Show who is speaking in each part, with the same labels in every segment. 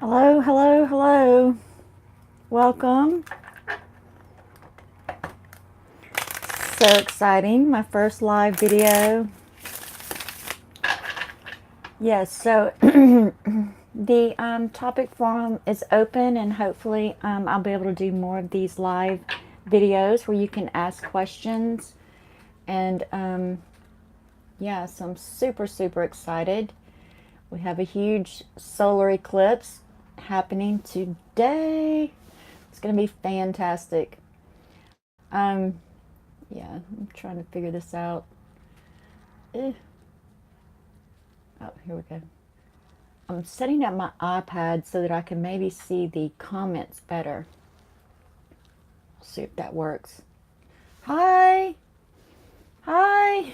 Speaker 1: Hello, hello, hello. Welcome. So exciting. My first live video. Yes, so the topic forum is open, and hopefully I'll be able to do more of these live videos where you can ask questions. And yeah, so I'm super, super excited. We have a huge solar eclipse happening today. It's going to be fantastic. Yeah, I'm trying to figure this out. Oh, here we go. I'm setting up my iPad so that I can maybe see the comments better. See if that works. Hi. Hi.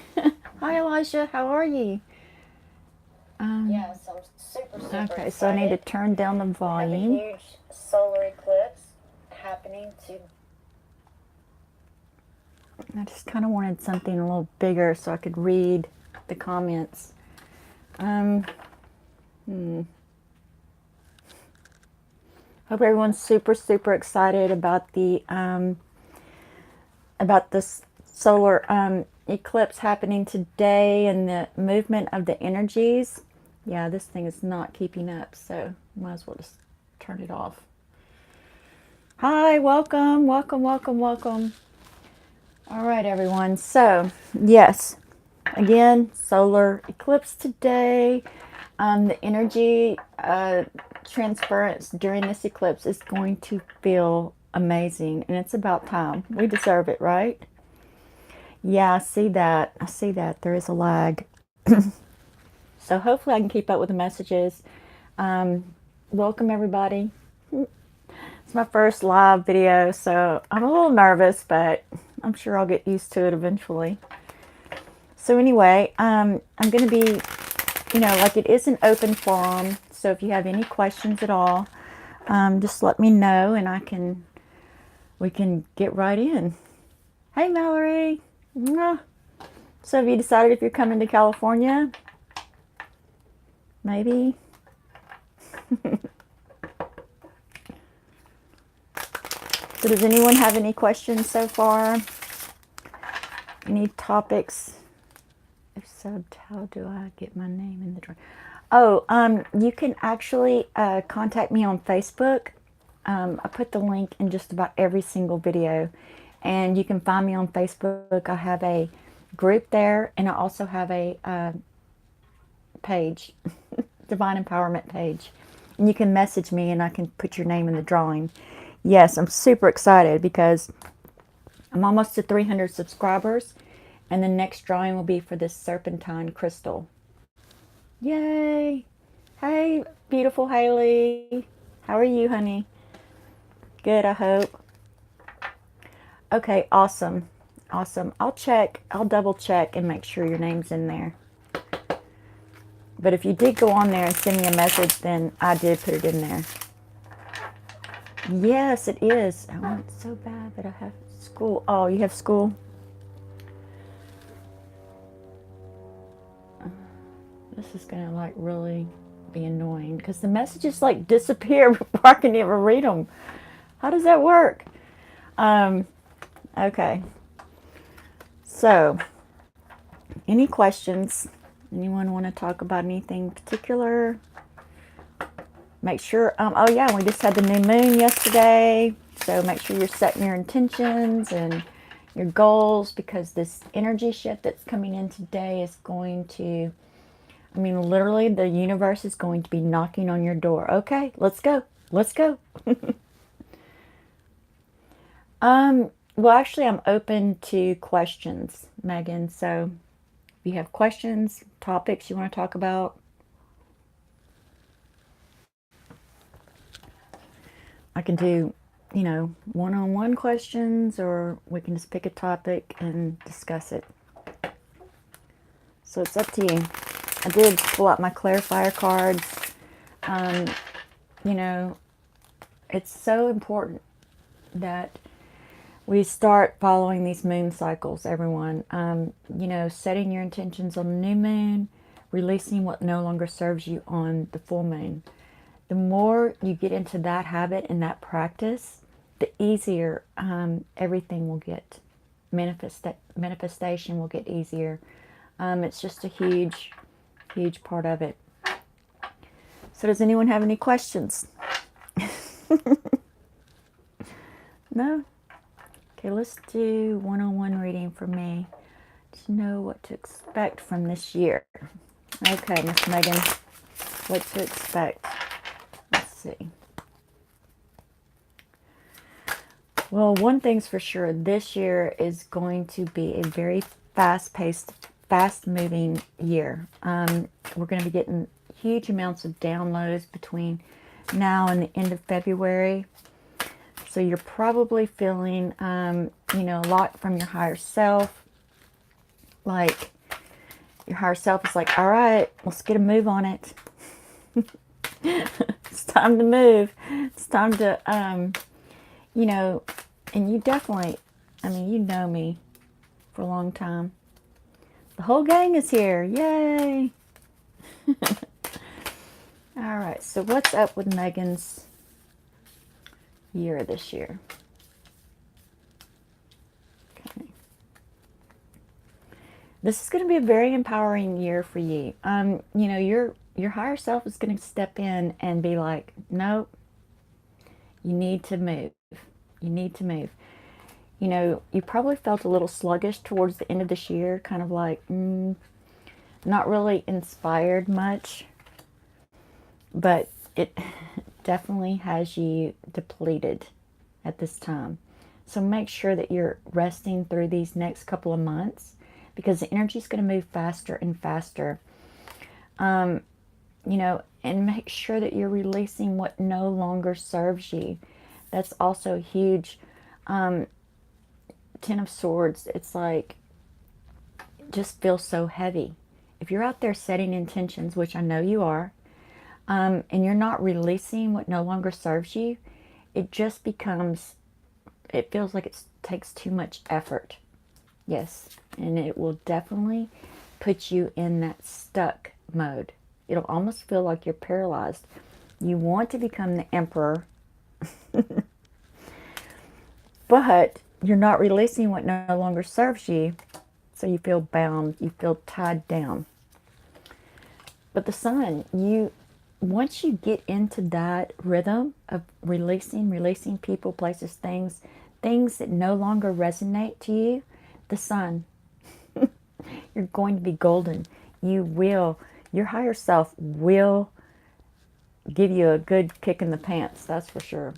Speaker 1: Hi, Elijah. How are you?
Speaker 2: Yes, I'm super
Speaker 1: Okay,
Speaker 2: excited.
Speaker 1: so I need to turn down the
Speaker 2: We have a
Speaker 1: volume.
Speaker 2: huge solar eclipse happening to.
Speaker 1: I just kind of wanted something a little bigger so I could read the comments. Hope everyone's super, super excited about this solar eclipse happening today and the movement of the energies. Yeah, this thing is not keeping up, so might as well just turn it off. Hi, welcome, welcome, welcome, welcome. All right, everyone. So, yes, again, solar eclipse today. The energy transference during this eclipse is going to feel amazing, and it's about time. We deserve it, right? Yeah, I see that. I see that. There is a lag. So hopefully I can keep up with the messages. Welcome, everybody. It's my first live video, so I'm a little nervous, but I'm sure I'll get used to it eventually. So anyway, I'm going to be, like it is an open forum. So if you have any questions at all, just let me know, and we can get right in. Hey, Malorie. Mwah. So have you decided if you're coming to California? Maybe. So does anyone have any questions so far? Any topics? If so, how do I get my name in the drawing? Oh, you can actually contact me on Facebook. I put the link in just about every single video. And you can find me on Facebook. I have a group there, and I also have a page, divine empowerment page. And you can message me, and I can put your name in the drawing. Yes, I'm super excited because I'm almost to 300 subscribers, and the next drawing will be for this serpentine crystal. Yay! Hey, beautiful Haley. How are you, honey? Good, I hope. Okay, awesome. Awesome. I'll double check and make sure your name's in there. But if you did go on there and send me a message, then I did put it in there. Yes, it is. I want it so bad, but I have school. Oh, you have school? This is gonna like really be annoying because the messages like disappear before I can ever read them. How does that work? Okay. So, any questions? Anyone want to talk about anything particular? Make sure, oh yeah, we just had the new moon yesterday. So make sure you're setting your intentions and your goals, because this energy shift that's coming in today is going to, literally the universe is going to be knocking on your door. Okay, let's go. Let's go. Well, actually, I'm open to questions, Megan. So if you have questions, topics you want to talk about, I can do, one-on-one questions, or we can just pick a topic and discuss it. So it's up to you. I did pull out my clarifier cards. You know, it's so important that we start following these moon cycles, everyone. Setting your intentions on the new moon, releasing what no longer serves you on the full moon. the more you get into that habit and that practice, the easier everything will get. Manifestation will get easier. It's just a huge, huge part of it. So does anyone have any questions? No? Okay, let's do one-on-one reading for me to know what to expect from this year. Okay, Miss Megan, what to expect. Let's see. Well, one thing's for sure. This year is going to be a very fast-paced, fast-moving year. We're going to be getting huge amounts of downloads between now and the end of February. So you're probably feeling, a lot from your higher self. Like, your higher self is like, all right, let's get a move on it. It's time to move. It's time to, and you definitely, you know me for a long time. The whole gang is here. Yay. All right. So what's up with Megan's year this year? Okay. This is going to be a very empowering year for you. Your higher self is going to step in and be like, nope, you need to move. You need to move. You probably felt a little sluggish towards the end of this year, kind of like, not really inspired much, but it definitely has you depleted at this time. So make sure that you're resting through these next couple of months, because the energy is going to move faster and faster. And make sure that you're releasing what no longer serves you. That's also huge. Ten of Swords, it's like, just feels so heavy. If you're out there setting intentions, which I know you are, and you're not releasing what no longer serves you, it just becomes, it feels like it takes too much effort. Yes, and it will definitely put you in that stuck mode. It'll almost feel like you're paralyzed. You want to become the emperor, but you're not releasing what no longer serves you, so you feel bound, you feel tied down. But the Sun, once you get into that rhythm of releasing people, places, things that no longer resonate to you, the Sun, you're going to be golden. Your higher self will give you a good kick in the pants, that's for sure.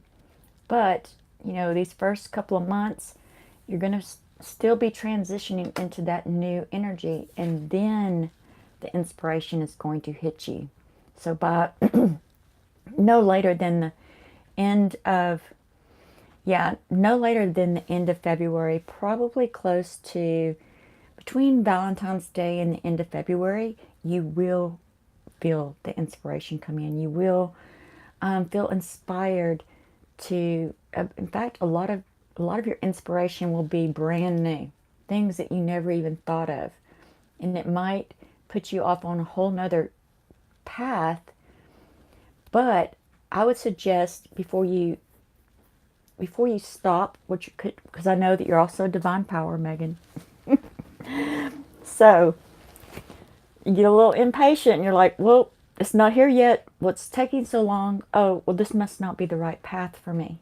Speaker 1: But, these first couple of months, you're going to still be transitioning into that new energy, and then the inspiration is going to hit you. So by no later than the end of February, probably close to between Valentine's Day and the end of February, you will feel the inspiration come in. You will feel inspired to, in fact, a lot of your inspiration will be brand new, things that you never even thought of, and it might put you off on a whole nother path. But I would suggest before you stop, what you could, because I know that you're also a divine power, Megan. So you get a little impatient and you're like, well, it's not here yet. What's taking so long? Oh, well, this must not be the right path for me.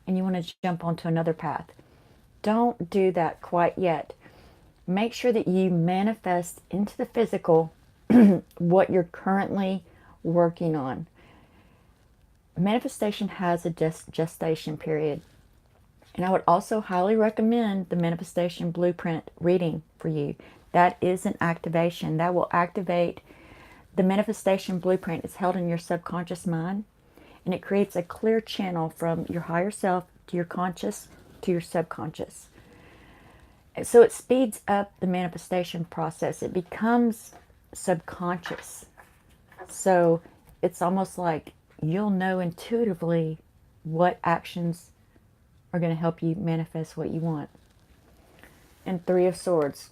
Speaker 1: And you want to jump onto another path. Don't do that quite yet. Make sure that you manifest into the physical what you're currently working on. Manifestation has a gestation period. And I would also highly recommend the Manifestation Blueprint reading for you. That is an activation. That will activate. The Manifestation Blueprint is held in your subconscious mind, and it creates a clear channel from your higher self to your conscious to your subconscious. So it speeds up the manifestation process. It becomes subconscious. So it's almost like you'll know intuitively what actions are going to help you manifest what you want. And Three of Swords.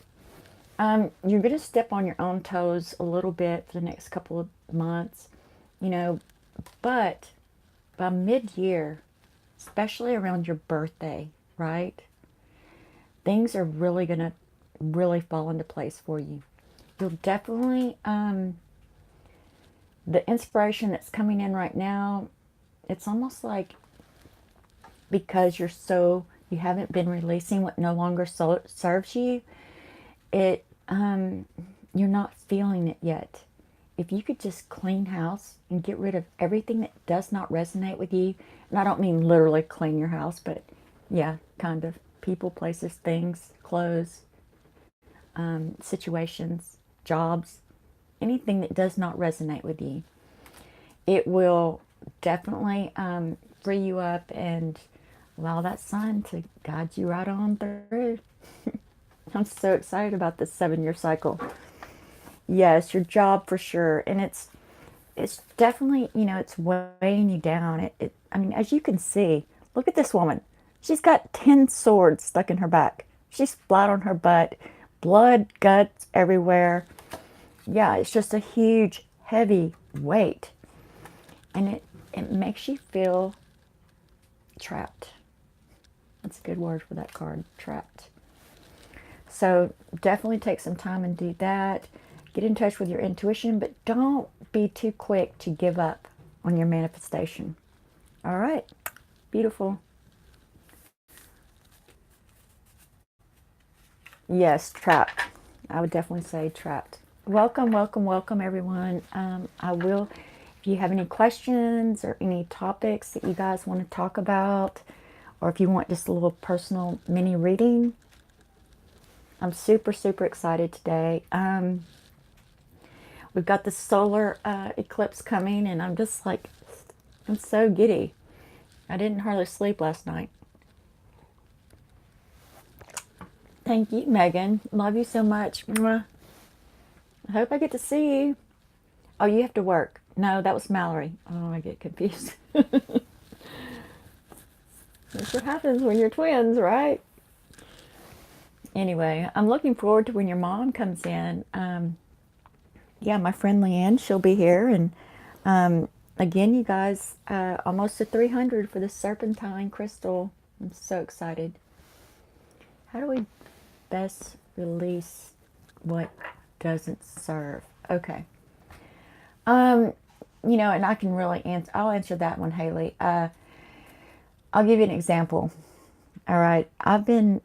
Speaker 1: You're going to step on your own toes a little bit for the next couple of months. But by mid-year, especially around your birthday, right? Things are really going to really fall into place for you. You'll definitely, the inspiration that's coming in right now, it's almost like because you haven't been releasing what no longer serves you, you're not feeling it yet. If you could just clean house and get rid of everything that does not resonate with you, and I don't mean literally clean your house, but yeah, kind of people, places, things, clothes, situations, jobs, anything that does not resonate with you, it will definitely free you up and allow that sun to guide you right on through. I'm so excited about this 7-year cycle. Yes, your job for sure. And it's definitely, it's weighing you down. I mean, as you can see, look at this woman. She's got 10 swords stuck in her back. She's flat on her butt, blood, guts everywhere. Yeah, it's just a huge, heavy weight. And it makes you feel trapped. That's a good word for that card, trapped. So definitely take some time and do that. Get in touch with your intuition, but don't be too quick to give up on your manifestation. All right, beautiful. Yes, trapped. I would definitely say trapped. Welcome, welcome, welcome, everyone. I will, if you have any questions or any topics that you guys want to talk about, or if you want just a little personal mini reading, I'm super, super excited today. We've got the solar eclipse coming, and I'm just like, I'm so giddy. I didn't hardly sleep last night. Thank you, Megan. Love you so much. Mwah. I hope I get to see you. Oh, you have to work. No, that was Malorie. Oh, I get confused. That's what happens when you're twins, right? Anyway, I'm looking forward to when your mom comes in. Yeah, my friend Leanne, she'll be here. And again, you guys, almost to 300 for the serpentine crystal. I'm so excited. How do we best release what doesn't serve? Okay. And I can really answer, I'll answer that one, Haley. I'll give you an example. All right. I've been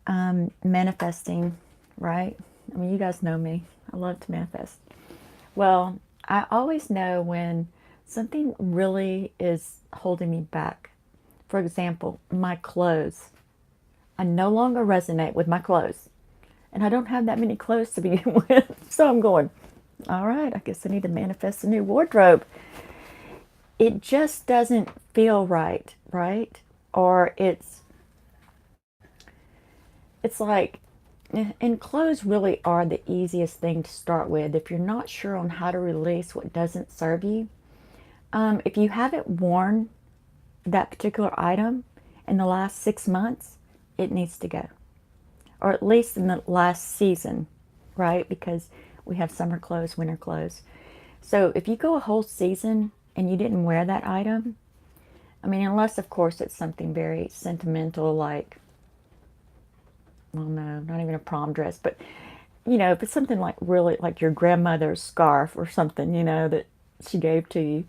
Speaker 1: manifesting, right? I mean, you guys know me. I love to manifest. Well, I always know when something really is holding me back. For example, my clothes. I no longer resonate with my clothes. And I don't have that many clothes to begin with. So I'm going, all right, I guess I need to manifest a new wardrobe. It just doesn't feel right, right? Or it's like, and clothes really are the easiest thing to start with. If you're not sure on how to release what doesn't serve you, if you haven't worn that particular item in the last 6 months, it needs to go. Or at least in the last season, right? Because we have summer clothes, winter clothes. So if you go a whole season and you didn't wear that item, I mean, unless of course it's something very sentimental, like, well, no, not even a prom dress, but if it's something like really like your grandmother's scarf or something, that she gave to you,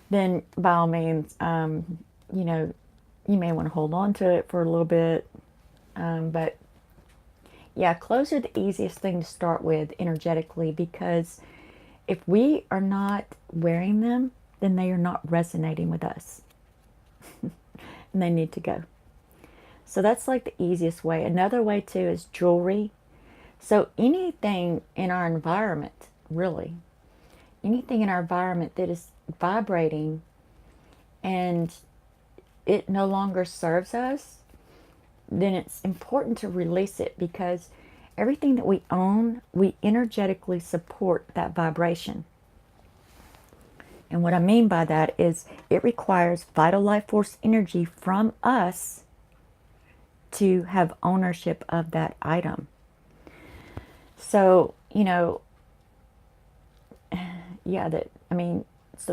Speaker 1: then by all means, you may want to hold on to it for a little bit. But yeah, clothes are the easiest thing to start with energetically, because if we are not wearing them, then they are not resonating with us. And they need to go. So that's like the easiest way. Another way too is jewelry. So anything in our environment, really, anything in our environment that is vibrating and it no longer serves us, then it's important to release it, because everything that we own, we energetically support that vibration. And what I mean by that is it requires vital life force energy from us to have ownership of that item. So, so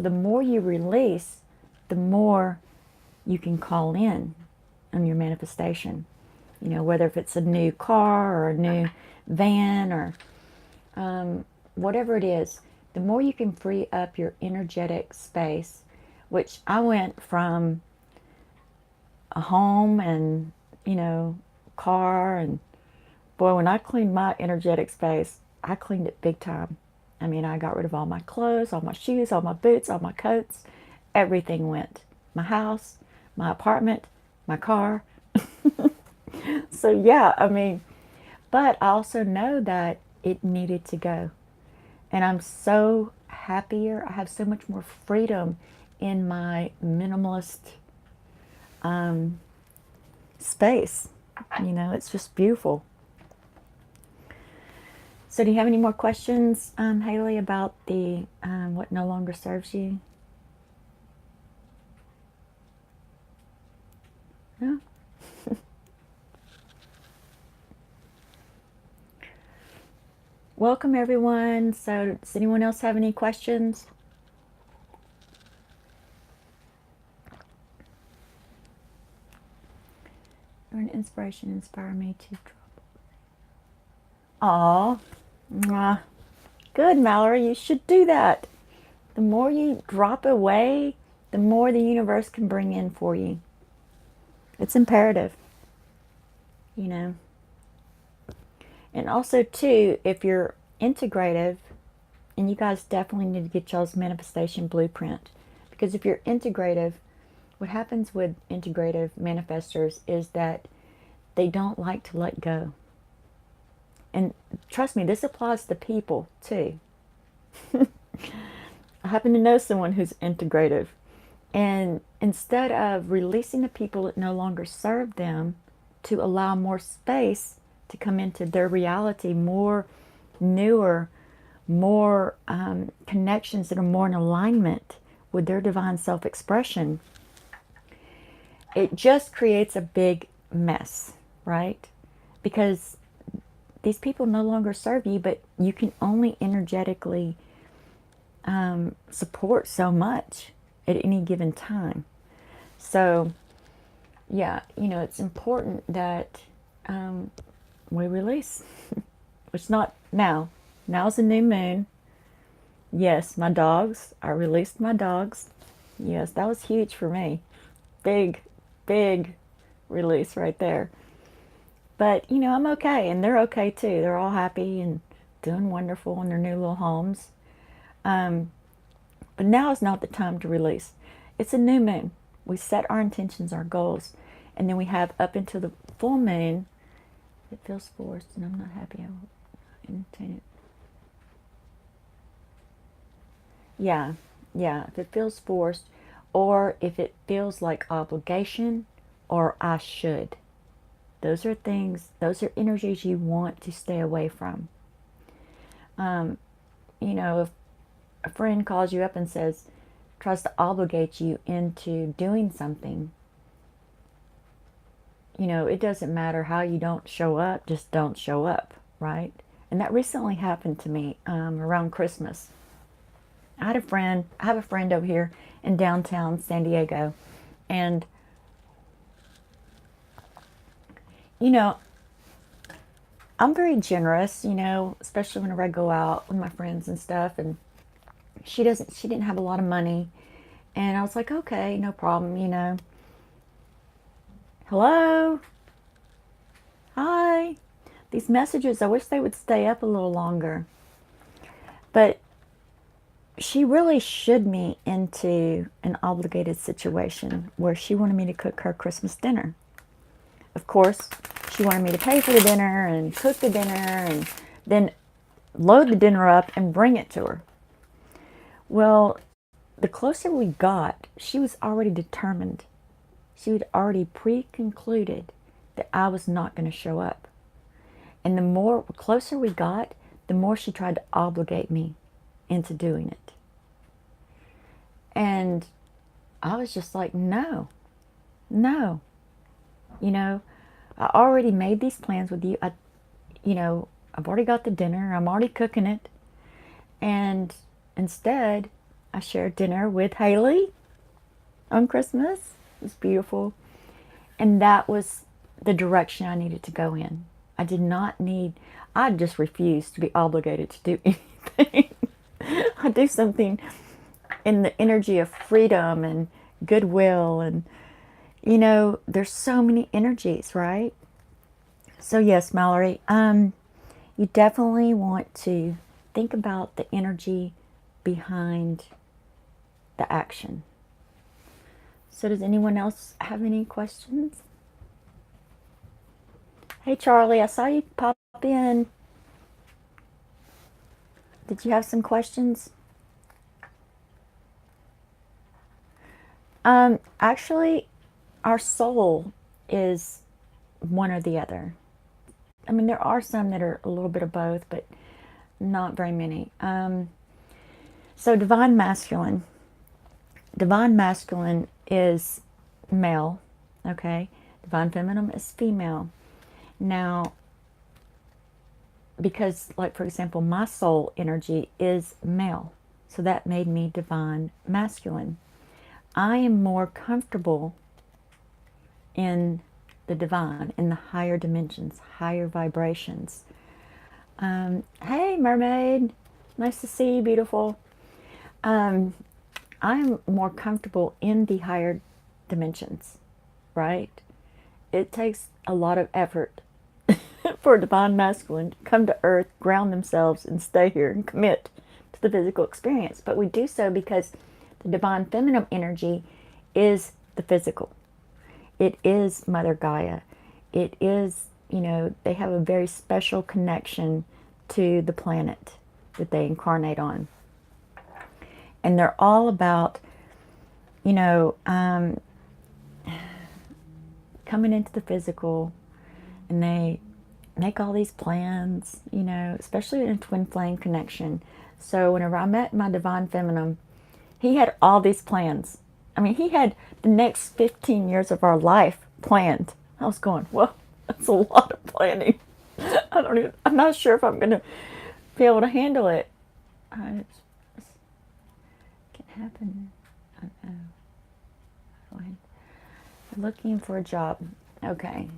Speaker 1: the more you release, the more you can call in on your manifestation. You know, whether if it's a new car or a new van or whatever it is, the more you can free up your energetic space, which I went from a home and, you know, car, and boy, when I cleaned my energetic space, I cleaned it big time. I mean, I got rid of all my clothes, all my shoes, all my boots, all my coats. Everything went. My house, my apartment, my car. So yeah, I mean, but I also know that it needed to go. And I'm so happier. I have so much more freedom in my minimalist space. You know, it's just beautiful. So do you have any more questions, Haley, about the what no longer serves you? No? Welcome, everyone. So does anyone else have any questions? You're an inspiration. Inspire me to drop. Aw. Mwah. Good, Mallory. You should do that. The more you drop away, the more the universe can bring in for you. It's imperative, you know. And also, too, if you're integrative, and you guys definitely need to get y'all's manifestation blueprint, because if you're integrative, what happens with integrative manifestors is that they don't like to let go. And trust me, this applies to people, too. I happen to know someone who's integrative. And instead of releasing the people that no longer serve them to allow more space to come into their reality, more newer, more connections that are more in alignment with their divine self-expression, it just creates a big mess, right? Because these people no longer serve you, but you can only energetically support so much at any given time. So, yeah, you know, it's important that we release. It's not now. Now's a new moon. Yes, my dogs. I released my dogs. Yes, that was huge for me. Big, big release right there. But, you know, I'm okay, and they're okay too. They're all happy and doing wonderful in their new little homes. But now is not the time to release. It's a new moon. We set our intentions, our goals, and then we have up until the full moon. It feels forced, and I'm not happy. I will entertain it. Yeah, yeah. If it feels forced, or if it feels like obligation, or I should. Those are things, those are energies you want to stay away from. You know, if a friend calls you up and tries to obligate you into doing something, you know, it doesn't matter how you don't show up, just don't show up, right? And that recently happened to me around Christmas. I have a friend over here in downtown San Diego, and you know, I'm very generous, you know, especially whenever I go out with my friends and stuff, and she didn't have a lot of money, and I was like, okay, no problem, you know. Hello? Hi. These messages, I wish they would stay up a little longer. But she really should me into an obligated situation where she wanted me to cook her Christmas dinner. Of course, she wanted me to pay for the dinner and cook the dinner and then load the dinner up and bring it to her. Well, the closer we got, she was already determined. She had already pre-concluded that I was not going to show up. And the closer we got, the more she tried to obligate me into doing it. And I was just like, no. You know, I already made these plans with you. I've already got the dinner. I'm already cooking it. And instead, I shared dinner with Haley on Christmas. It was beautiful. And that was the direction I needed to go in. I did not need, I just refused to be obligated to do anything. I do something in the energy of freedom and goodwill. And, there's so many energies, right? So, yes, Mallory, you definitely want to think about the energy behind the action. So, does anyone else have any questions? Hey, Charlie, I saw you pop in. Did you have some questions? Actually, our soul is one or the other. I mean, there are some that are a little bit of both, but not very many. So, divine masculine. Divine masculine is male, okay? Divine feminine is female. Now, because, like, for example, my soul energy is male, so that made me divine masculine. I am more comfortable in the divine, in the higher dimensions, higher vibrations. Hey, mermaid. Nice to see you, beautiful. I'm more comfortable in the higher dimensions, right? It takes a lot of effort for a divine masculine to come to earth, ground themselves, and stay here and commit to the physical experience. But we do so because the divine feminine energy is the physical. It is Mother Gaia. It is, they have a very special connection to the planet that they incarnate on. And they're all about, coming into the physical, and they make all these plans, especially in a twin flame connection. So whenever I met my divine feminine, he had all these plans. I mean, he had the next 15 years of our life planned. I was going, well, that's a lot of planning. I'm not sure if I'm going to be able to handle it. It can happen. I don't know. Looking for a job. Okay.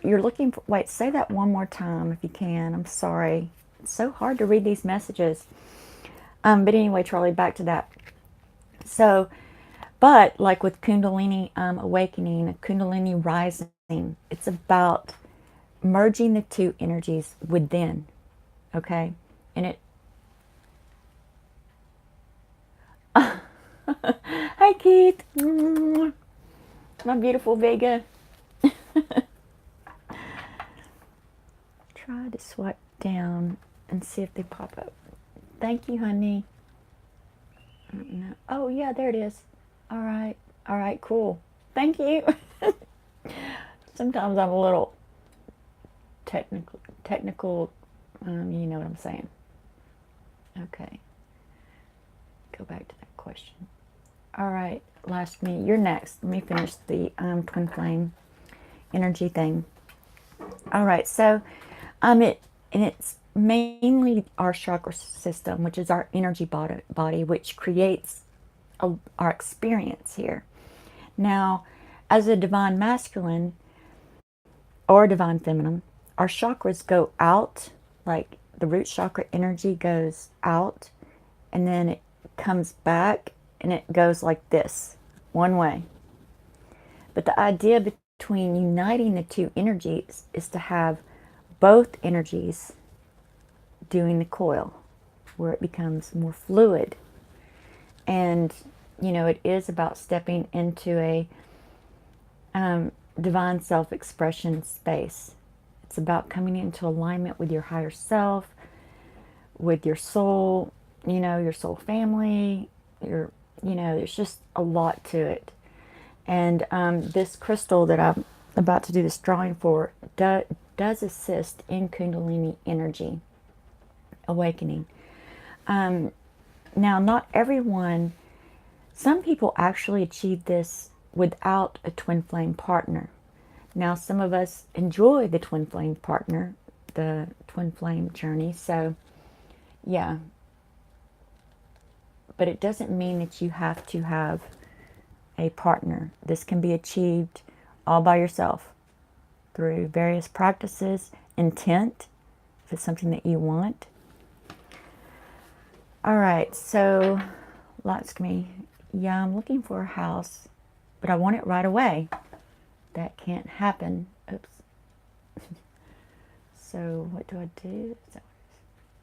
Speaker 1: You're looking for, wait, say that one more time if you can. I'm sorry. It's so hard to read these messages. But anyway, Charlie, back to that. So, but like with Kundalini awakening, Kundalini rising, it's about merging the two energies within. Okay? And it. Hi, Keith. My beautiful Vega. Try to swipe down and see if they pop up. Thank you, honey. No. Oh, yeah, there it is. All right. All right, cool. Thank you. Sometimes I'm a little technical. You know what I'm saying. Okay. Go back to that question. All right, last me. You're next. Let me finish the twin flame energy thing. All right, so it's mainly our chakra system, which is our energy body, which creates our experience here. Now, as a divine masculine or divine feminine, our chakras go out, like the root chakra energy goes out, and then it comes back, and it goes like this, one way. But the idea between uniting the two energies is to have both energies doing the coil, where it becomes more fluid. And, it is about stepping into a divine self-expression space. It's about coming into alignment with your higher self, with your soul, your soul family, there's just a lot to it. And this crystal that I'm about to do this drawing for does assist in Kundalini energy awakening. Now, not everyone, some people actually achieve this without a twin flame partner. Now, some of us enjoy the twin flame partner, the twin flame journey. So, yeah. But it doesn't mean that you have to have a partner. This can be achieved all by yourself through various practices, intent, if it's something that you want. All right, so lots of me. Yeah, I'm looking for a house, but I want it right away. That can't happen. Oops. So what do I do?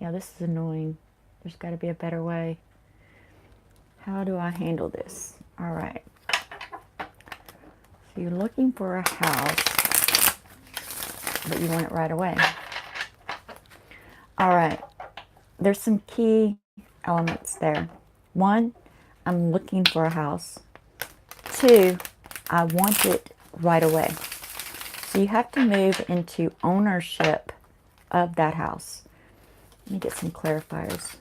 Speaker 1: Yeah, this is annoying. There's got to be a better way. How do I handle this? All right. So you're looking for a house, but you want it right away. All right. There's some key elements there. 1, I'm looking for a house. 2, I want it right away. So you have to move into ownership of that house. Let me get some clarifiers.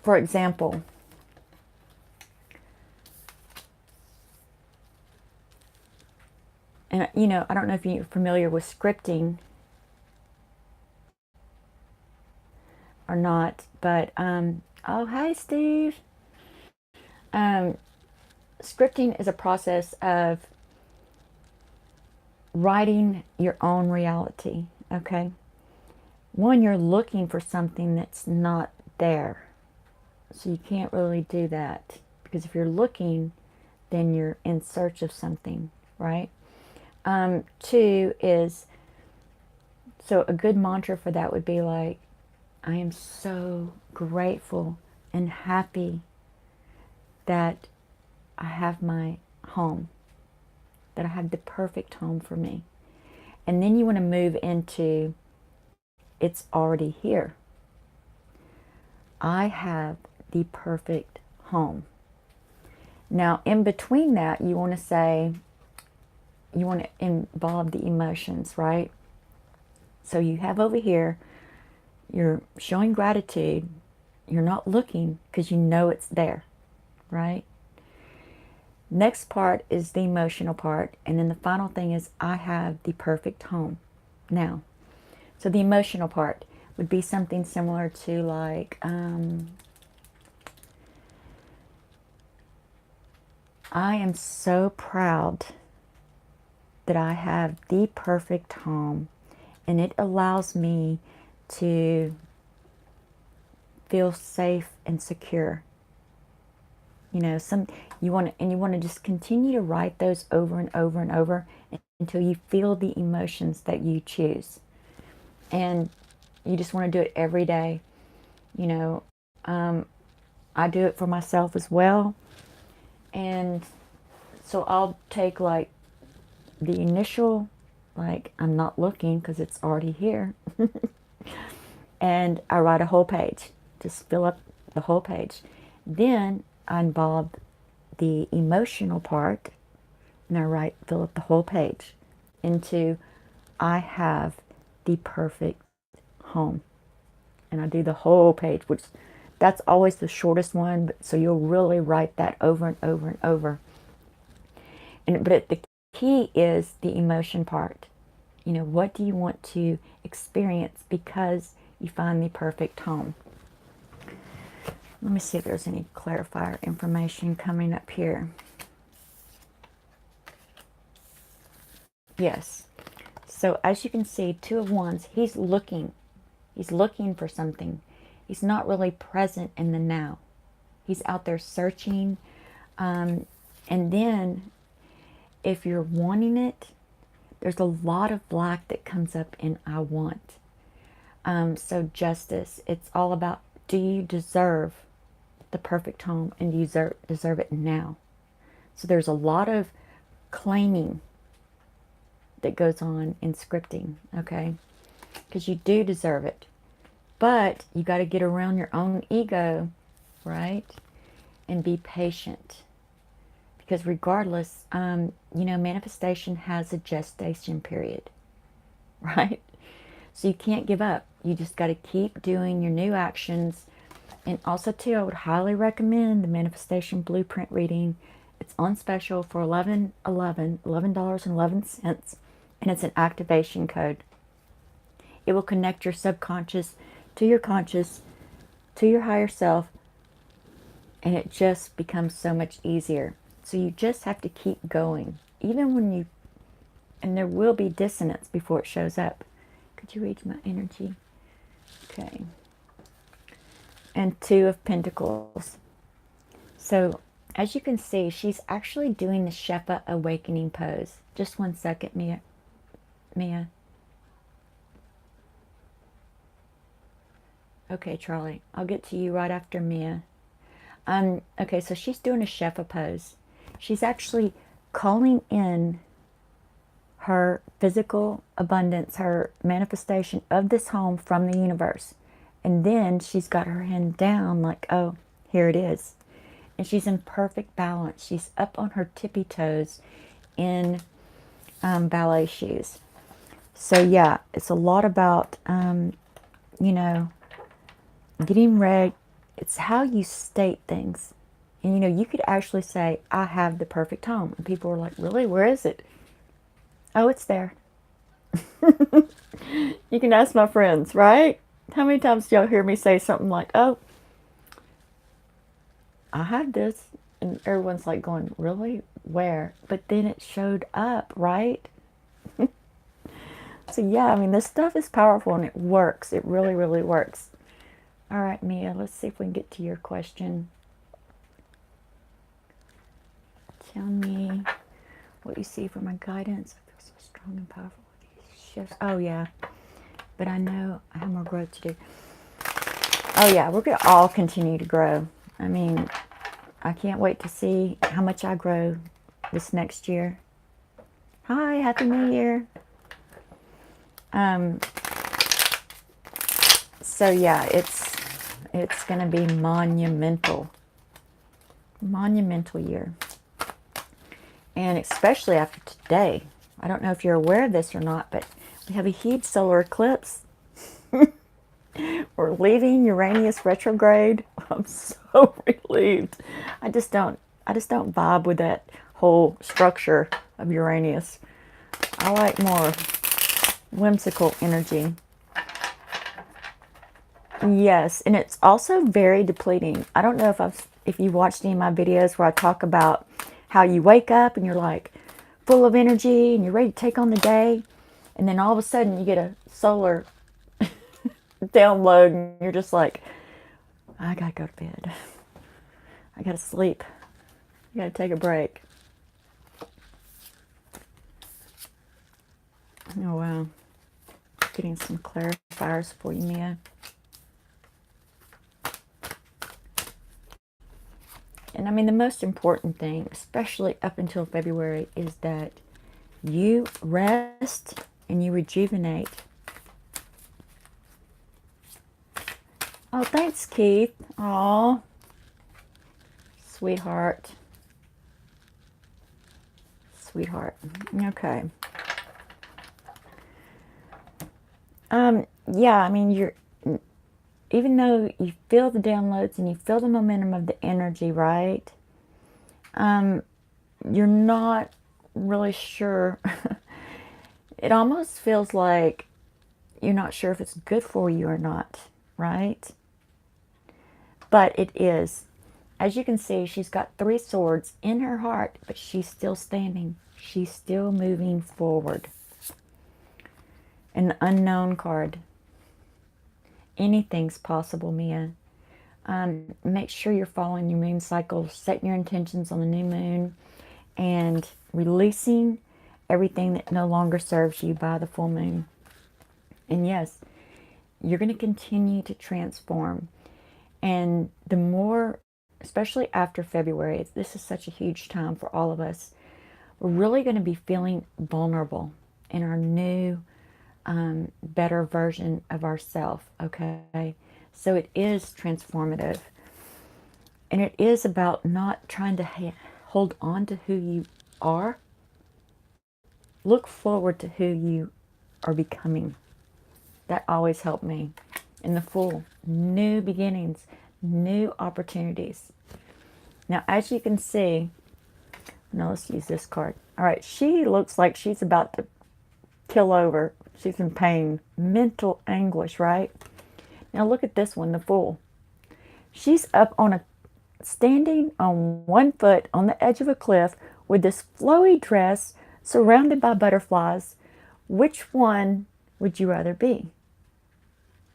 Speaker 1: For example, and you know, I don't know if you're familiar with scripting or not, but oh, hi Steve. Scripting is a process of writing your own reality, okay? One, you're looking for something that's not there. So you can't really do that. Because if you're looking, then you're in search of something, right? 2 is, so a good mantra for that would be like, I am so grateful and happy that I have my home, that I have the perfect home for me. And then you want to move into, it's already here. I have the perfect home. Now, in between that, you want to say, you want to involve the emotions, right? So you have over here, you're showing gratitude. You're not looking because you know it's there, right? Next part is the emotional part. And then the final thing is, I have the perfect home now. So the emotional part would be something similar to like, I am so proud that I have the perfect home, and it allows me to feel safe and secure. You know, you want to just continue to write those over and over and over until you feel the emotions that you choose. And you just want to do it every day. You know, I do it for myself as well. And so I'll take like the initial, like I'm not looking because it's already here. And I write a whole page, just fill up the whole page. Then I involve the emotional part, and I fill up the whole page into, I have the perfect home. And I do the whole page, which that's always the shortest one, but so you'll really write that over and over and over. But the key is the emotion part. You know, what do you want to experience because you find the perfect home? Let me see if there's any clarifier information coming up here. Yes. So as you can see, 2 of Wands, he's looking. He's looking for something. He's not really present in the now. He's out there searching. And then if you're wanting it, there's a lot of black that comes up in I want. So justice, it's all about, do you deserve the perfect home, and do you deserve it now? So there's a lot of claiming that goes on in scripting, okay? Because you do deserve it. But you got to get around your own ego, right? And be patient. Because regardless, you know, manifestation has a gestation period, right? So you can't give up. You just got to keep doing your new actions. And also, too, I would highly recommend the Manifestation Blueprint reading. It's on special for $11.11. And it's an activation code. It will connect your subconscious to your conscious to your higher self, and it just becomes so much easier. So you just have to keep going, even when you, and there will be dissonance before it shows up. Could you read my energy? Okay. And Two of Pentacles. So as you can see, she's actually doing the Shefa awakening pose. Just one second, Mia. Mia. Okay, Charlie. I'll get to you right after Mia. Okay, so she's doing a Shefa pose. She's actually calling in her physical abundance, her manifestation of this home from the universe. And then she's got her hand down like, oh, here it is. And she's in perfect balance. She's up on her tippy toes in ballet shoes. So yeah, it's a lot about, you know, getting ready. It's how you state things. And you know, you could actually say, I have the perfect home. And people are like, really? Where is it? Oh, it's there. You can ask my friends, right? How many times do y'all hear me say something like, oh, I have this? And everyone's like going, really? Where? But then it showed up, right? So yeah, I mean, this stuff is powerful and it works. It really, really works. All right, Mia, let's see if we can get to your question. Tell me what you see for my guidance. I feel so strong and powerful with these shifts. Oh, yeah. But I know I have more growth to do. Oh, yeah. We're going to all continue to grow. I mean, I can't wait to see how much I grow this next year. Hi, Happy New Year. So, yeah, it's going to be monumental. Monumental year. And especially after today. I don't know if you're aware of this or not, but we have a huge solar eclipse. We're leaving Uranus retrograde. I'm so relieved. I just don't vibe with that whole structure of Uranus. I like more whimsical energy. Yes, and it's also very depleting. I don't know if you watched any of my videos where I talk about how you wake up and you're like full of energy and you're ready to take on the day, and then all of a sudden you get a solar download and you're just like, I gotta go to bed. I gotta sleep. I gotta take a break. Oh wow. Getting some clarifiers for you, Mia. And I mean, the most important thing, especially up until February, is that you rest and you rejuvenate. Oh, thanks, Keith. Aw, sweetheart. Sweetheart. Okay. Yeah, I mean, even though you feel the downloads and you feel the momentum of the energy, right? You're not really sure. It almost feels like you're not sure if it's good for you or not, right? But it is. As you can see, she's got 3 swords in her heart, but she's still standing. She's still moving forward. An unknown card. Anything's possible, Mia. Make sure you're following your moon cycle, setting your intentions on the new moon, and releasing everything that no longer serves you by the full moon. And yes, you're going to continue to transform. And the more, especially after February, this is such a huge time for all of us, we're really going to be feeling vulnerable in our new, better version of ourselves, okay? So it is transformative. And it is about not trying to hold on to who you are. Look forward to who you are becoming. That always helped me. In the full, new beginnings, new opportunities. Now, as you can see, now let's use this card. All right, she looks like she's about to kill over. She's in pain, mental anguish, right? Now look at this one, the Fool. She's up on a standing on one foot on the edge of a cliff with this flowy dress surrounded by butterflies. Which one would you rather be?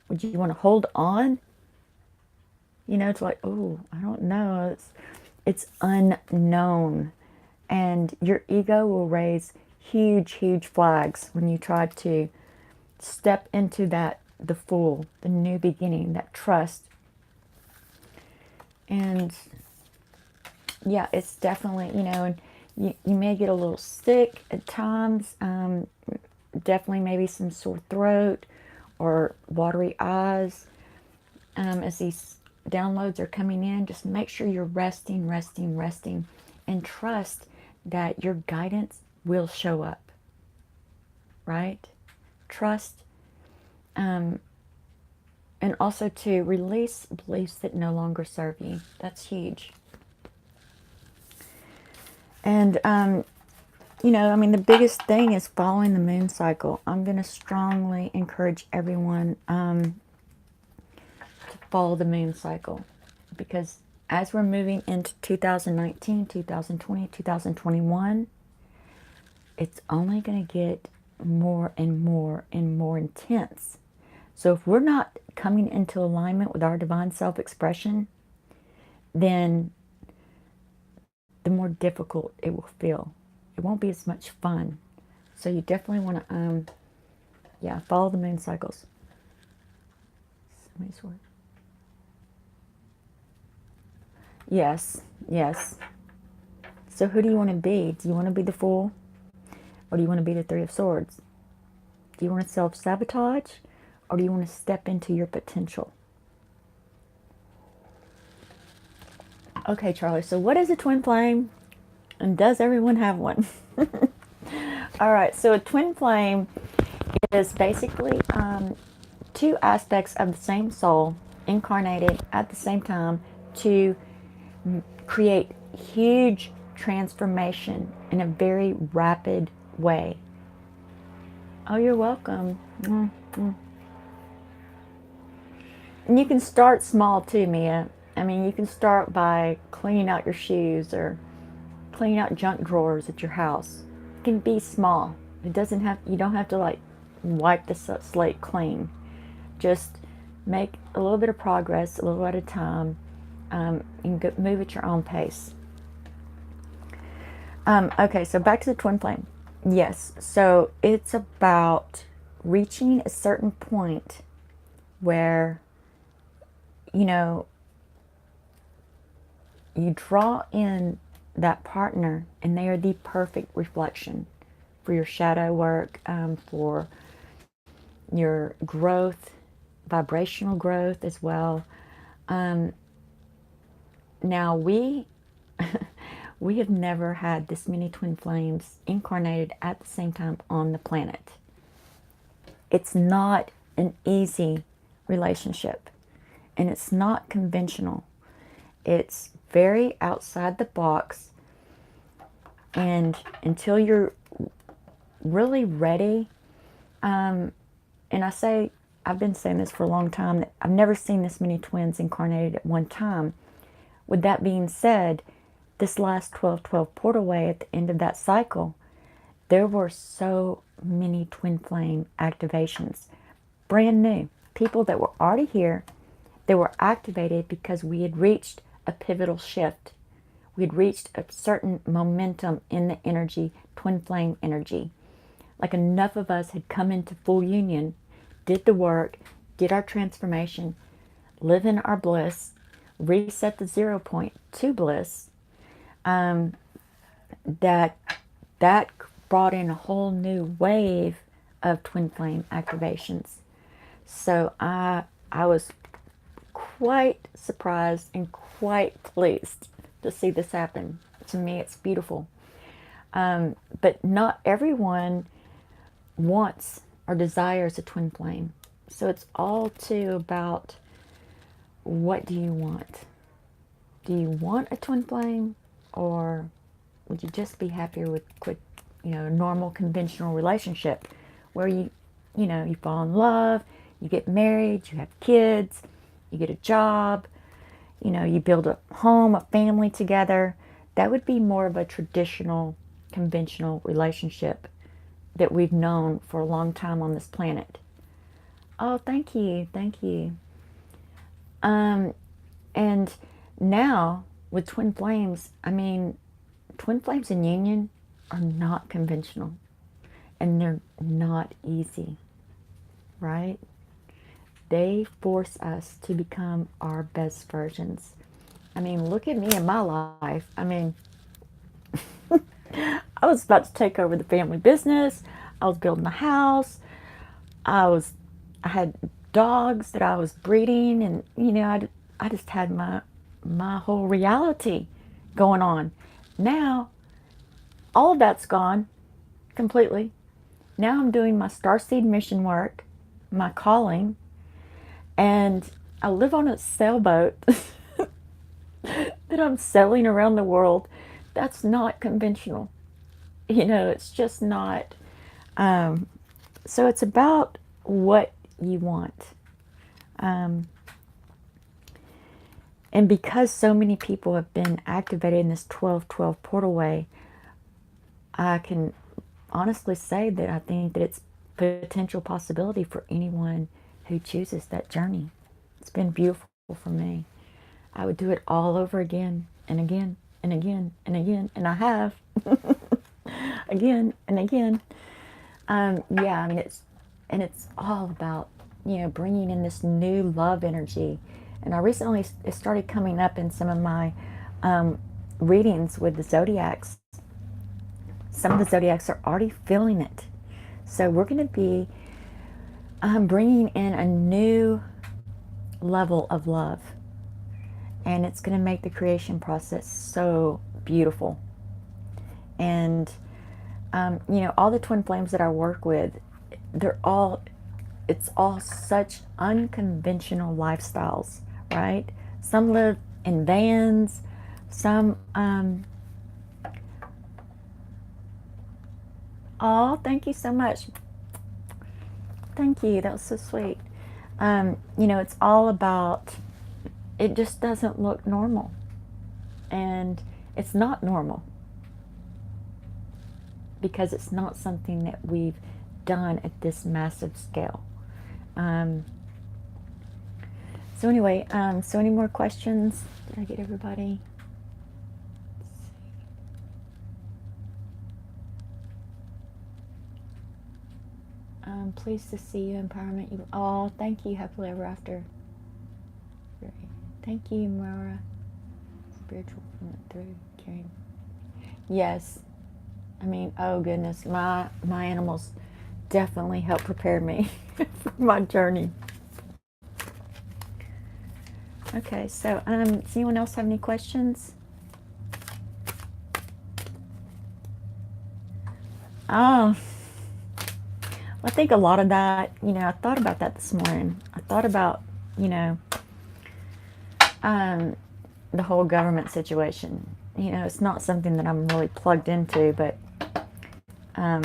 Speaker 1: Would you want to hold on? You know, it's like, oh, I don't know. It's unknown. And your ego will raise huge, huge flags when you try to step into that, the full, the new beginning, that trust. And yeah, it's definitely, you know, and you may get a little sick at times. Definitely maybe some sore throat or watery eyes as these downloads are coming in. Just make sure you're resting, resting, resting, and trust that your guidance will show up, right? Trust, and also to release beliefs that no longer serve you. That's huge. And, you know, I mean, the biggest thing is following the moon cycle. I'm going to strongly encourage everyone to follow the moon cycle, because as we're moving into 2019, 2020, 2021, it's only going to get more and more and more intense. So if we're not coming into alignment with our divine self-expression, then the more difficult it will feel. It won't be as much fun. So you definitely want to, yeah, follow the moon cycles. Somebody's word. Yes, yes. So who do you want to be? Do you want to be the Fool? Or do you want to be the Three of Swords? Do you want to self-sabotage? Or do you want to step into your potential? Okay, Charlie, so what is a twin flame? And does everyone have one? All right, so a twin flame is basically two aspects of the same soul incarnated at the same time to create huge transformation in a very rapid way. Oh, you're welcome. Mm-hmm. And you can start small too, Mia. I mean, you can start by cleaning out your shoes or cleaning out junk drawers at your house. It can be small. It doesn't have, you don't have to like wipe the slate clean. Just make a little bit of progress, a little at a time, and move at your own pace. Okay, so back to the twin flame. Yes, so it's about reaching a certain point where, you know, you draw in that partner and they are the perfect reflection for your shadow work, for your growth, vibrational growth as well. Now we we have never had this many twin flames incarnated at the same time on the planet. It's not an easy relationship, and it's not conventional. It's very outside the box, and until you're really ready, and I've been saying this for a long time, that I've never seen this many twins incarnated at one time. With that being said, this last 12/12 portal way at the end of that cycle, there were so many twin flame activations. Brand new. People that were already here, they were activated because we had reached a pivotal shift. We had reached a certain momentum in the energy, twin flame energy. Like enough of us had come into full union, did the work, did our transformation, live in our bliss, reset the 0 point to bliss, that brought in a whole new wave of twin flame activations. So I was quite surprised and quite pleased to see this happen. To me, it's beautiful. But not everyone wants or desires a twin flame. So it's all too about, what do you want? Do you want a twin flame, or would you just be happier with a normal conventional relationship where you fall in love, you get married, you have kids, you get a job, you know, you build a home, a family together. That would be more of a traditional, conventional relationship that we've known for a long time on this planet. Oh, thank you. Thank you. And now with twin flames, I mean, twin flames in union are not conventional and they're not easy, right? They force us to become our best versions. I mean, look at me in my life. I mean, I was about to take over the family business. I was building a house. I had dogs that I was breeding, and you know, I just had my whole reality going on. Now, all of that's gone completely. Now I'm doing my Starseed mission work, my calling, and I live on a sailboat that I'm sailing around the world. That's not conventional. You know, it's just not. So it's about what you want. And because so many people have been activated in this 12-12 portal way, I can honestly say that I think that it's potential possibility for anyone who chooses that journey. It's been beautiful for me. I would do it all over again and again and again and again, and I have again and again. Yeah, I mean, it's all about, you know, bringing in this new love energy. And I recently, it started coming up in some of my readings with the zodiacs. Some of the zodiacs are already feeling it. So we're going to be bringing in a new level of love. And it's going to make the creation process so beautiful. And, you know, all the twin flames that I work with, it's all such unconventional lifestyles, right? Some live in vans, some, oh, thank you so much. Thank you, that was so sweet. You know, it's all about, it just doesn't look normal. And it's not normal because it's not something that we've done at this massive scale. So anyway, so any more questions? Did I get everybody? Pleased to see you, empowerment. You, oh, thank you, happily ever after. Great. Thank you, Mara. Spiritual through caring. Yes. I mean, oh goodness, my animals definitely help prepare me for my journey. Okay, so does anyone else have any questions? Oh, I think a lot of that, you know, I thought about that this morning. I thought about, you know, the whole government situation. You know, it's not something that I'm really plugged into, but I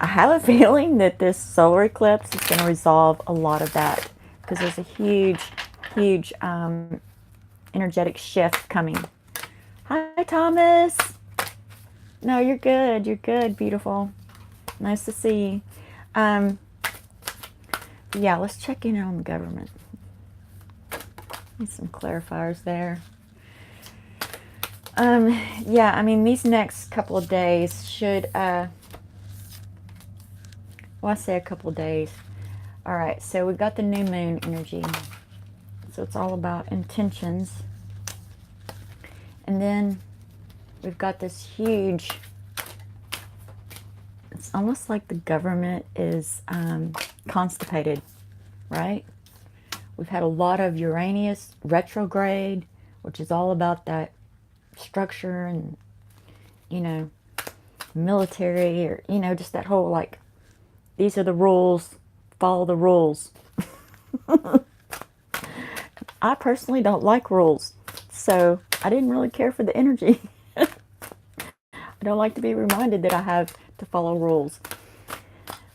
Speaker 1: have a feeling that this solar eclipse is going to resolve a lot of that because there's a huge, huge energetic shift coming. Hi, Thomas. No, you're good. You're good. Beautiful. Nice to see you. Yeah, let's check in on the government. Need some clarifiers there. Yeah, I mean, these next couple of days should, well, I say a couple of days. All right, so we've got the new moon energy. So it's all about intentions. And then we've got this huge, it's almost like the government is constipated, right? We've had a lot of Uranus retrograde, which is all about that structure and, you know, military, or, you know, just that whole, like, these are the rules, follow the rules. I personally don't like rules, so I didn't really care for the energy. I don't like to be reminded that I have to follow rules.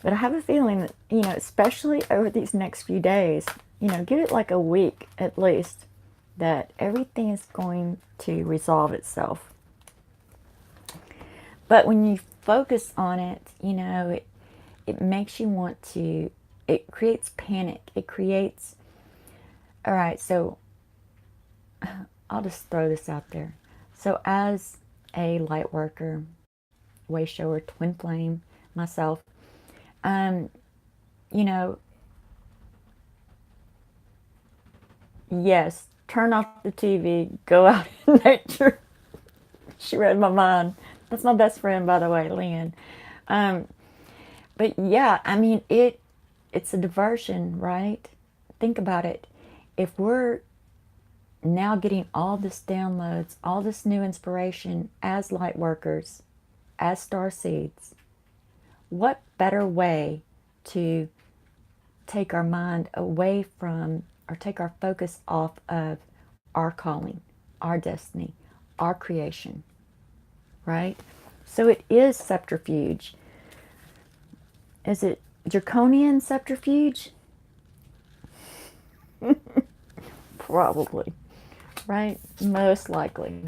Speaker 1: But I have a feeling that, you know, especially over these next few days, you know, give it like a week at least. that everything is going to resolve itself. But when you focus on it, you know, it makes you want to, it creates panic. It creates, all right, so I'll just throw this out there. So as a light worker, way shower, twin flame, myself, you know, yes, turn off the TV, go out in nature. She read my mind. That's my best friend, by the way, Lynn. But yeah, I mean, it's a diversion, right? Think about it. If we're now getting all this downloads, all this new inspiration as light workers, as star seeds, what better way to take our mind away from, or take our focus off of our calling, our destiny, our creation, right? So it is subterfuge. Is it draconian subterfuge? Probably, right? Most likely.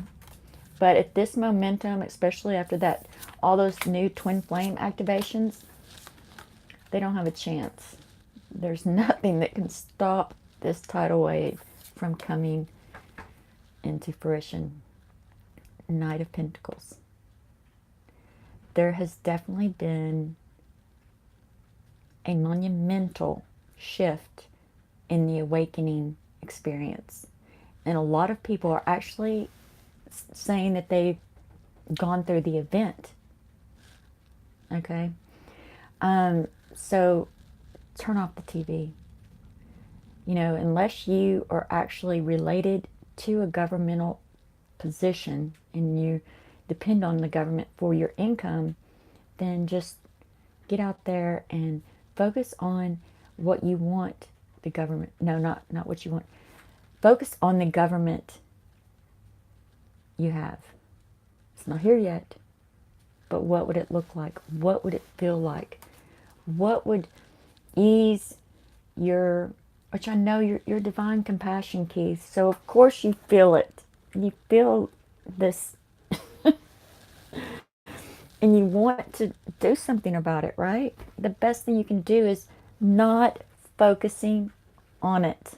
Speaker 1: But at this momentum, especially after that, all those new twin flame activations, they don't have a chance. There's nothing that can stop this tidal wave from coming into fruition. Knight of Pentacles. There has definitely been a monumental shift in the awakening experience. And a lot of people are actually saying that they've gone through the event. Okay? So turn off the TV. You know, unless you are actually related to a governmental position and you depend on the government for your income, then just get out there and focus on what you want the government. No, not what you want. Focus on the government you have. It's not here yet, but what would it look like? What would it feel like? What would ease your, which I know your divine compassion, Keith. So of course you feel it. You feel this and you want to do something about it, right? The best thing you can do is not focusing on it.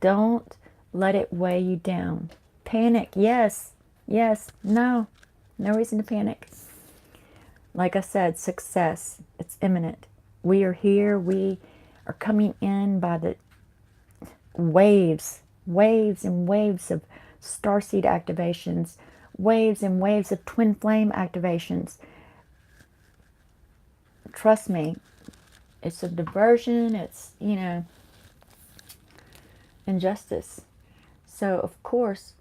Speaker 1: Don't let it weigh you down. Panic, yes, no reason to panic. Like I said, success, it's imminent. We are here, we are coming in by the waves and waves of starseed activations, waves and waves of twin flame activations. Trust me, it's a diversion, it's, you know, injustice. So of course,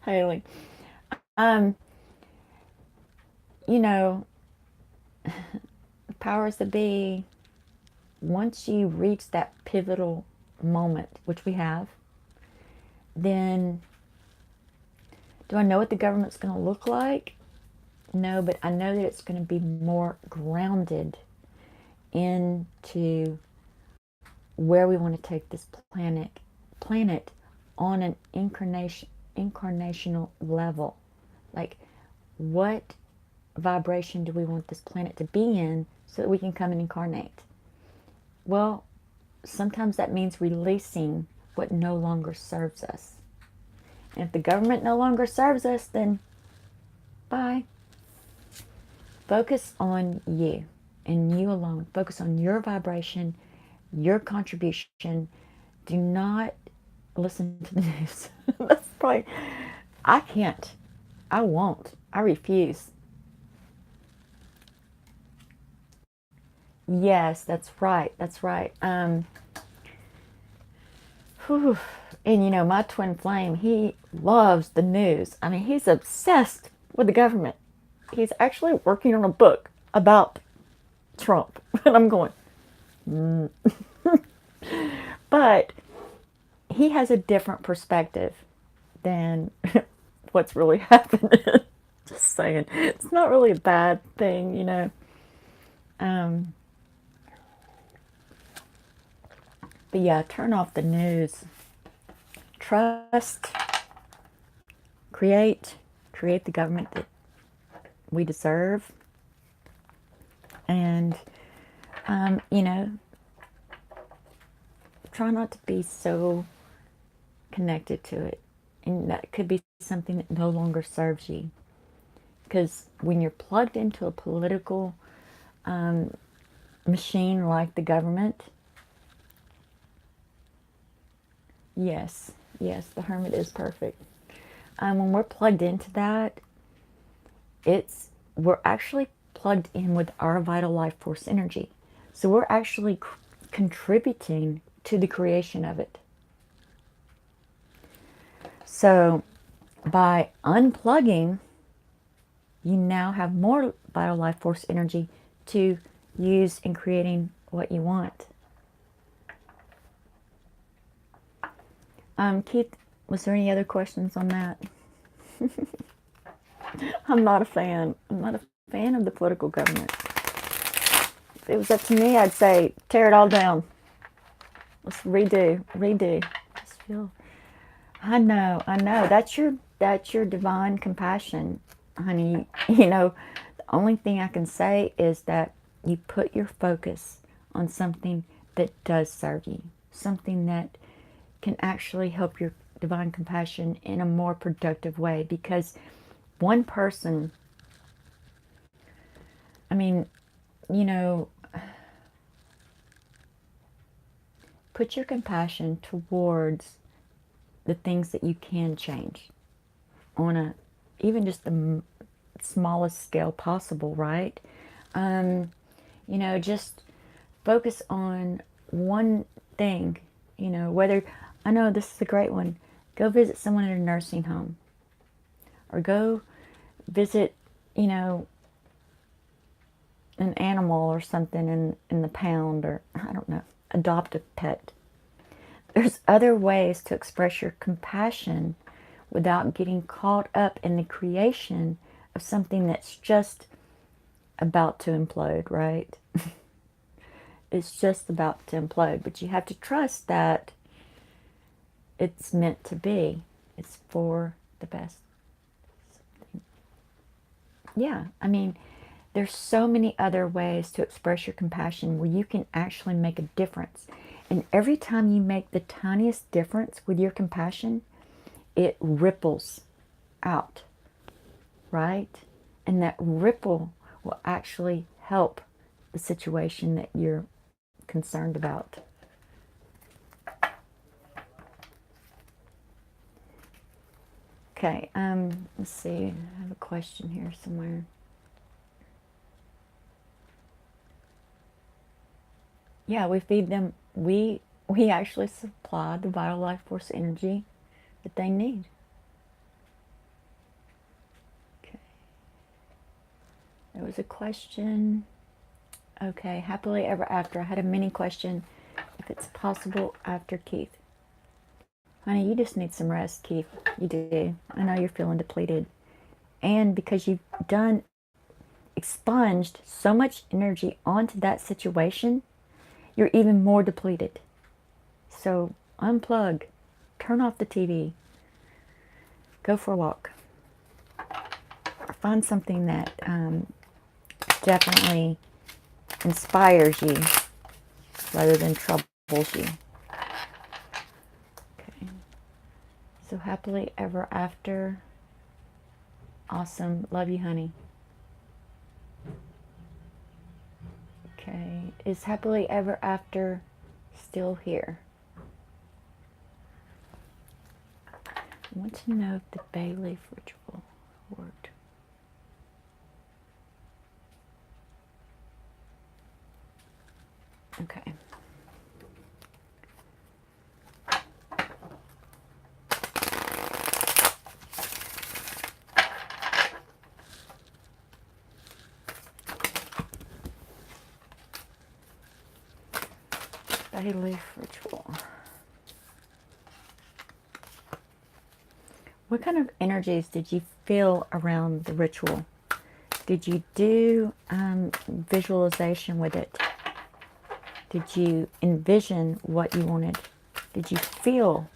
Speaker 1: Haley, you know, powers that be, once you reach that pivotal moment, which we have, then do I know what the government's going to look like? No, but I know that it's going to be more grounded into where we want to take this planet on an incarnational level. Like, what vibration do we want this planet to be in so that we can come and incarnate? Well, sometimes that means releasing what no longer serves us. And if the government no longer serves us, then bye. Focus on you and you alone. Focus on your vibration, your contribution. Do not listen to the news. That's probably, I can't. I won't. I refuse. Yes, that's right. That's right. Whew. And you know, my twin flame, he loves the news. I mean, he's obsessed with the government. He's actually working on a book about Trump. And I'm going, But he has a different perspective than what's really happening. Just saying. It's not really a bad thing, you know. But yeah, turn off the news. Trust. Create the government that we deserve. And, you know, try not to be so connected to it. And that could be something that no longer serves you. Because when you're plugged into a political machine like the government, yes, the Hermit is perfect. When we're plugged into that, we're actually plugged in with our vital life force energy. So we're actually contributing to the creation of it. So by unplugging, you now have more vital life force energy to use in creating what you want. Keith, was there any other questions on that? I'm not a fan. I'm not a fan of the political government. If it was up to me, I'd say tear it all down. Let's redo. Just feel. I know. That's your divine compassion, honey. You know, the only thing I can say is that you put your focus on something that does serve you, something that can actually help your divine compassion in a more productive way. Because one person, I mean, you know, put your compassion towards the things that you can change on even just the smallest scale possible, right? You know, just focus on one thing, you know, whether, I know this is a great one, go visit someone in a nursing home, or go visit, you know, an animal or something in the pound, or I don't know, adopt a pet. There's other ways to express your compassion without getting caught up in the creation of something that's just about to implode, right? It's just about to implode, but you have to trust that it's meant to be. It's for the best. Yeah, I mean, there's so many other ways to express your compassion where you can actually make a difference. And every time you make the tiniest difference with your compassion, it ripples out, right? And that ripple will actually help the situation that you're concerned about. Okay, let's see. I have a question here somewhere. Yeah, we feed them. We actually supply the vital life force energy that they need. Okay. There was a question. Okay, happily ever after. I had a mini question. If it's possible after Keith. Honey, you just need some rest, Keith. You do. I know you're feeling depleted. And because you've expunged so much energy onto that situation, you're even more depleted. So unplug. Turn off the TV. Go for a walk. Or find something that definitely inspires you rather than troubles you. Okay. So happily ever after. Awesome. Love you, honey. Okay. Is happily ever after still here? I want to know if the bay leaf ritual worked. Okay. Bay leaf ritual. What kind of energies did you feel around the ritual? Did you do visualization with it? Did you envision what you wanted? Did you feel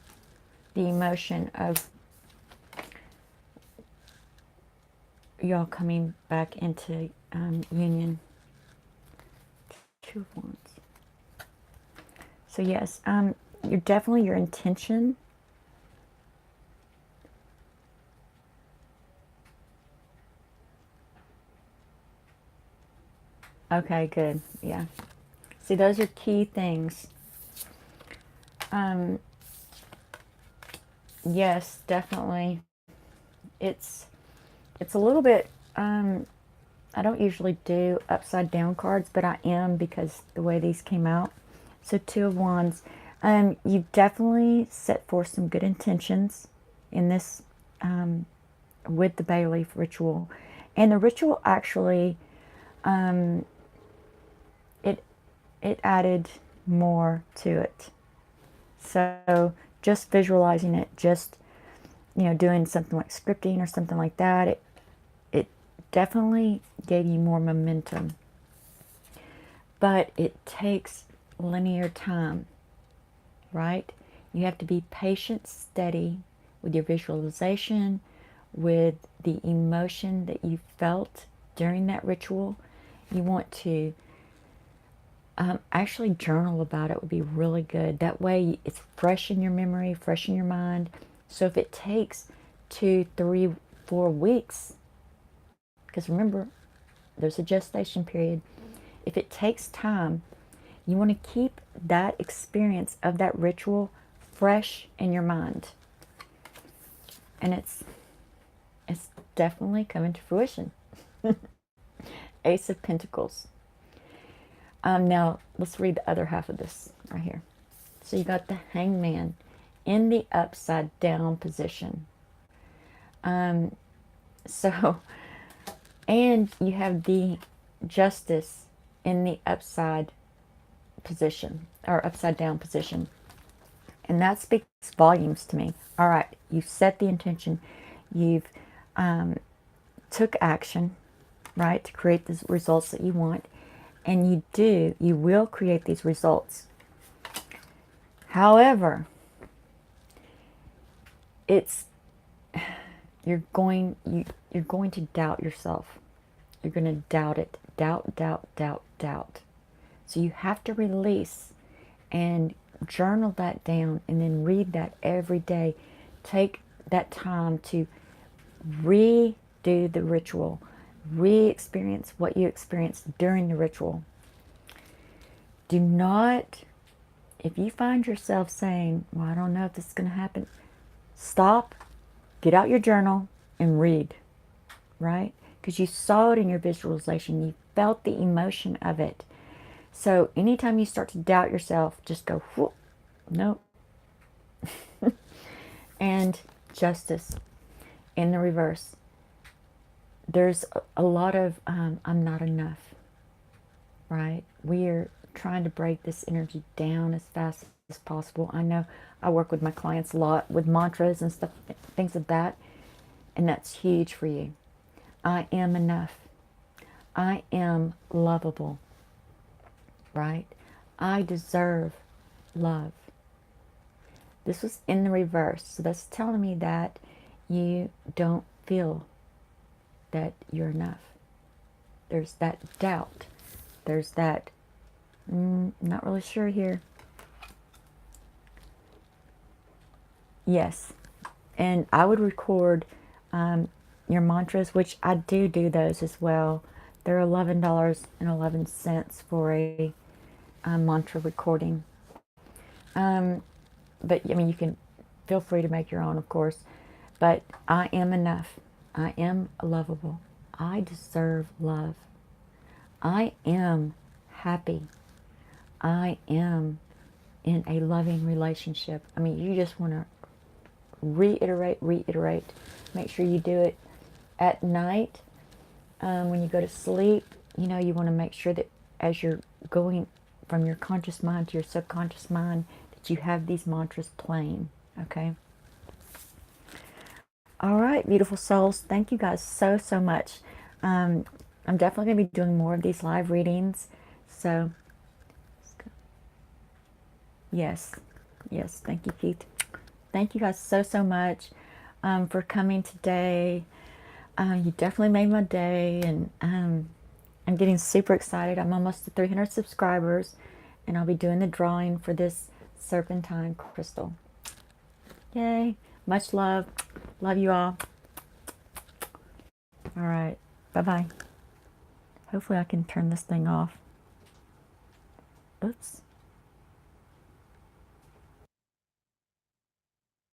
Speaker 1: the emotion of y'all coming back into union? Two of Wands. So yes, you're definitely your intention. Okay, good. Yeah. See, those are key things. Yes, definitely. It's a little bit. I don't usually do upside down cards, but I am because the way these came out. So Two of Wands. You definitely set forth some good intentions in this with the bay leaf ritual, and the ritual actually it added more to it. So just visualizing it, just doing something like scripting or something like that, it definitely gave you more momentum. But it takes linear time, right? You have to be patient, steady with your visualization, with the emotion that you felt during that ritual. You want to actually journal about it would be really good. That way it's fresh in your memory, fresh in your mind. So if it takes 2, 3, 4 weeks, because remember, there's a gestation period. If it takes time, you want to keep that experience of that ritual fresh in your mind. And it's definitely coming to fruition. Ace of Pentacles. Now, let's read the other half of this right here. So you got the Hangman in the upside down position. So, and you have the Justice in the upside position, or upside down position. And that speaks volumes to me. All right, you've set the intention. You've took action, right, to create the results that you want. And you will create these results. However, you're going to doubt yourself. You're going to doubt it. Doubt, doubt, doubt, doubt. So you have to release and journal that down and then read that every day. Take that time to redo the ritual. Re-experience what you experienced during the ritual. Do not, if you find yourself saying, well, I don't know if this is going to happen, stop, get out your journal and read, right? Because you saw it in your visualization. You felt the emotion of it. So anytime you start to doubt yourself, just go, whoop, nope. And Justice in the reverse. There's a lot of I'm not enough, right? We're trying to break this energy down as fast as possible. I know I work with my clients a lot with mantras and stuff, things of that, and that's huge for you. I am enough. I am lovable, right? I deserve love. This was in the reverse, so that's telling me that you don't feel that you're enough. There's that doubt. There's that, not really sure here. Yes. And I would record your mantras, which I do those as well. They're $11.11 for a mantra recording. But, I mean, you can feel free to make your own, of course. But I am enough. I am lovable. I deserve love. I am happy. I am in a loving relationship. I mean, you just want to reiterate. Make sure you do it at night when you go to sleep. You know, you want to make sure that as you're going from your conscious mind to your subconscious mind, that you have these mantras playing, okay? All right, beautiful souls. Thank you guys so much. I'm definitely going to be doing more of these live readings. So, Yes. Yes. Thank you, Keith. Thank you guys so much for coming today. You definitely made my day, and I'm getting super excited. I'm almost to 300 subscribers, and I'll be doing the drawing for this serpentine crystal. Yay. Much love. Love you all. All right. Bye-bye. Hopefully I can turn this thing off. Oops.